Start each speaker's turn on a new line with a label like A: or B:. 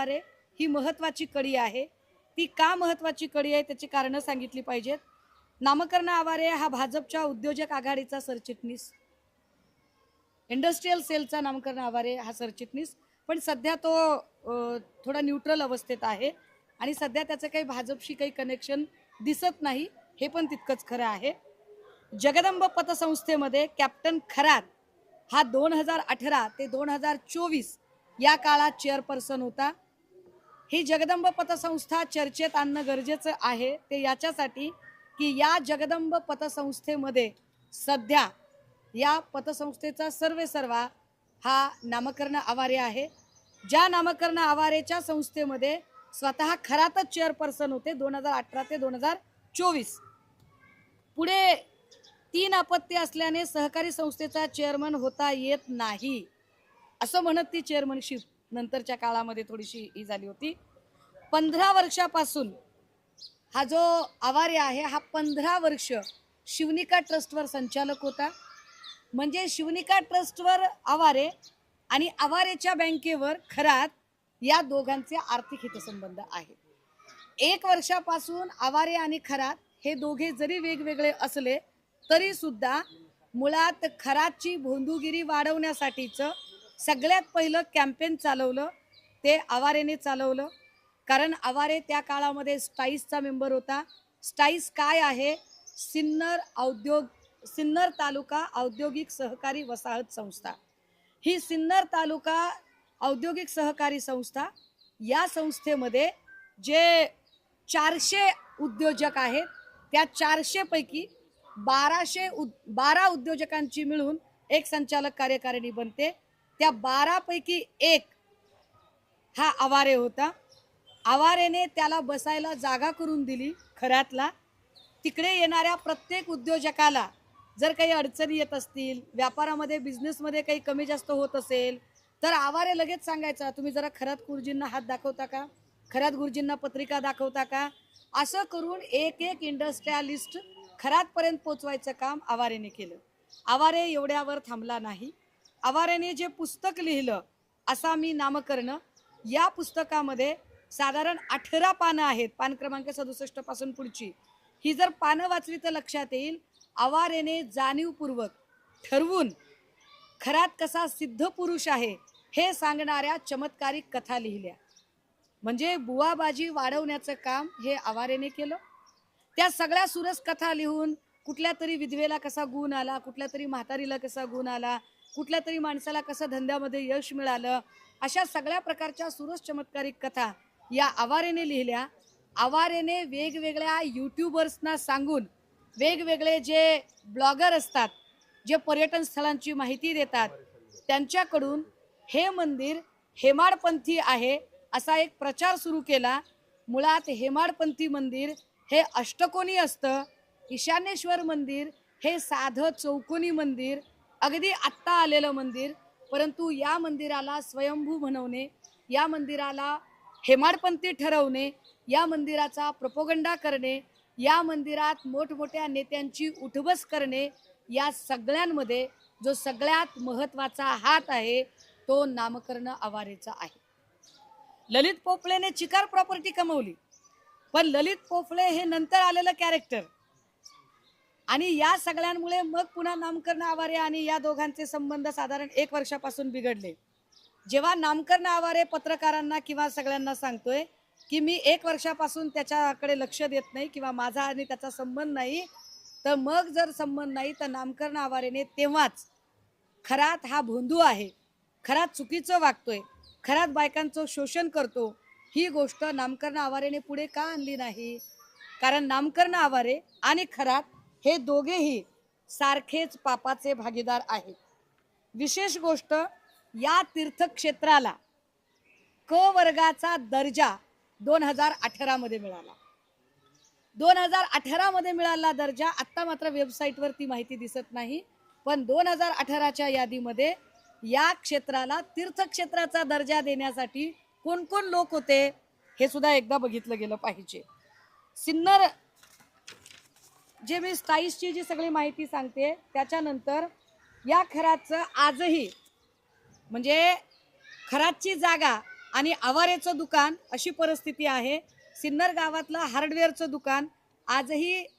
A: आवारे ही महत्त्वाची कडी आहे। ती का महत्त्वाची कडी आहे त्याची कारणं सांगितली पाहिजेत। नामकर्ण आवारे हा भाजपच्या उद्योजक आघाडीचा सरचिटणीस, इंडस्ट्रियल सेलचा नामकर्ण आवारे हा सरचिटणीस, पण सध्या तो थोडा न्यूट्रल अवस्थेत आहे आणि सध्या त्याचं काही भाजपशी काही कनेक्शन दिसत नाही, हे पण तितकंच खरं आहे। जगदंब पतसंस्थेमध्ये कॅप्टन खरात हा 2018 ते 2024 या काळात चेअरपर्सन होता। ही जगदंब पतसंस्था चर्चेत आणणं गरजेचं आहे, ते याच्यासाठी की या जगदंब पतसंस्थेमध्ये सध्या या पतसंस्थेचा सर्वेसर्वा हा नामकर्ण आवारे आहे। ज्या नामकर्ण आवारेच्या संस्थेमध्ये स्वतः खरातच चेअरपर्सन होते 2018 ते 2024। पुढे 3 अपत्य असल्याने सहकारी संस्थेचा चेअरमन होता येत नाही असं म्हणत ती चेअरमनशिप नंतरच्या काळामध्ये थोडीशी ही झाली होती। 15 वर्षापासून हा जो आवारे आहे हा 15 वर्ष शिवनिका ट्रस्टवर संचालक होता। म्हणजे शिवनिका ट्रस्टवर आवारे आणि आवारेच्या बँकेवर खरात या दोघांचे आर्थिक हितसंबंध आहेत। 1 वर्षापासून आवारे आणि खरात हे दोघे जरी वेगवेगळे असले तरी सुद्धा मुळात खरातची भोंदूगिरी वाढवण्यासाठीचं सगळ्यात पहिलं कॅम्पेन चालवलं ते आवारेने चालवलं। कारण आवारे त्या काळामध्ये स्टाईसचा मेंबर होता। स्टाईस काय आहे? सिन्नर तालुका औद्योगिक सहकारी वसाहत संस्था। ही सिन्नर तालुका औद्योगिक सहकारी संस्था, या संस्थेमध्ये जे 400 उद्योजक आहेत त्या 400 पैकी 12 उद्योजकांची मिळून एक संचालक कार्यकारिणी बनते। त्या 12 पैकी एक हा आवारे होता। आवारेने त्याला बसायला जागा करून दिली खरातला। तिकडे येणाऱ्या प्रत्येक उद्योजकाला जर काही अडचणी येत असतील, व्यापारामध्ये बिझनेसमध्ये काही कमी जास्त होत असेल तर आवारे लगेच सांगायचा, तुम्ही जरा खरात गुरुजींना हात दाखवता का, खरात गुरुजींना पत्रिका दाखवता का। असं करून एक एक इंडस्ट्रियलिस्ट खरातपर्यंत पोचवायचं काम आवारेने केलं। आवारे एवढ्यावर थांबला नाही। आवारेने जे पुस्तक लिहिलं असा मी नामकर्ण, या पुस्तकामध्ये साधारण 18 पानं आहेत, पान क्रमांक 67 पासून पुढची। ही जर पानं वाचली तर लक्षात येईल आवारेने जाणीवपूर्वक ठरवून खरात कसा सिद्ध पुरुष आहे हे सांगणाऱ्या चमत्कारिक कथा लिहिल्या। म्हणजे बुवाबाजी वाढवण्याचं काम हे आवारेने केलं। त्या सगळ्या सुरस कथा लिहून कुठल्या तरी विधवेला कसा गुण आला, कुठल्या तरी म्हातारीला कसा गुण आला, कुठल्या तरी माणसाला कसं धंद्यामध्ये यश मिळालं, अशा सगळ्या प्रकारच्या सुरस चमत्कारिक कथा या आवारेने लिहिल्या। आवारेने वेगवेगळ्या यूट्यूबर्सना सांगून, वेगवेगळे जे ब्लॉगर असतात जे पर्यटन स्थळांची माहिती देतात त्यांच्याकडून हे मंदिर हेमाडपंथी आहे असा एक प्रचार सुरू केला। मुळात हेमाडपंथी मंदिर हे अष्टकोनी असतं, ईशान्येश्वर मंदिर हे साधं चौकोनी मंदिर, अगदी आत्ता आलेलं मंदिर, परंतु या मंदिराला स्वयंभू बनवणे, या मंदिराला हेमाडपंथी ठरवणे, या मंदिराचा प्रोपोगंडा करणे, या मंदिरात मोठमोठ्या नेत्यांची उठबस करणे, या सगळ्यांमध्ये जो सगळ्यात महत्त्वाचा हात आहे तो नामकर्ण आवारेचा आहे। ललित पोफळेने चिकार प्रॉपर्टी कमवली, पण ललित पोफळे हे नंतर आलेलं कॅरेक्टर आणि या सगळ्यांमुळे मग पुन्हा नामकर्ण आवारे आणि या दोघांचे संबंध साधारण 1 वर्षापासून बिघडले। जेव्हा नामकर्ण आवारे पत्रकारांना किंवा सगळ्यांना सांगतोय की मी 1 वर्षापासून त्याच्याकडे लक्ष देत नाही किंवा माझा आणि त्याचा संबंध नाही, तर मग जर संबंध नाही तर नामकर्ण आवारेने तेव्हाच खरात हा भोंदू आहे, खरात चुकीचं वागतोय, खरात बायकांचं शोषण करतो, ही गोष्ट नामकर्ण आवारेने पुढे का आणली नाही? कारण नामकर्ण आवारे आणि खरात हे दोघेही सारखेच पापाचे भागीदार आहेत। विशेष गोष्ट, या तीर्थक्षेत्राला क वर्गाचा दर्जा 2018 मध्ये मिळाला। 2018 मध्ये मिळाला दर्जा, आता मात्र वेबसाईटवर ती माहिती दिसत नाही, पण 2018च्या यादीमध्ये या क्षेत्राला तीर्थक्षेत्राचा दर्जा देण्यासाठी कोण कोण लोक होते हे सुद्धा एकदा बघितलं गेलं पाहिजे। सिन्नर जे मी स्टाईसची जी सगळी माहिती सांगते त्याच्यानंतर या खरातचं आजही म्हणजे खरातची जागा आणि आवारेचं दुकान अशी परिस्थिती आहे. सिन्नर गावातलं हार्डवेअरचं दुकान आजही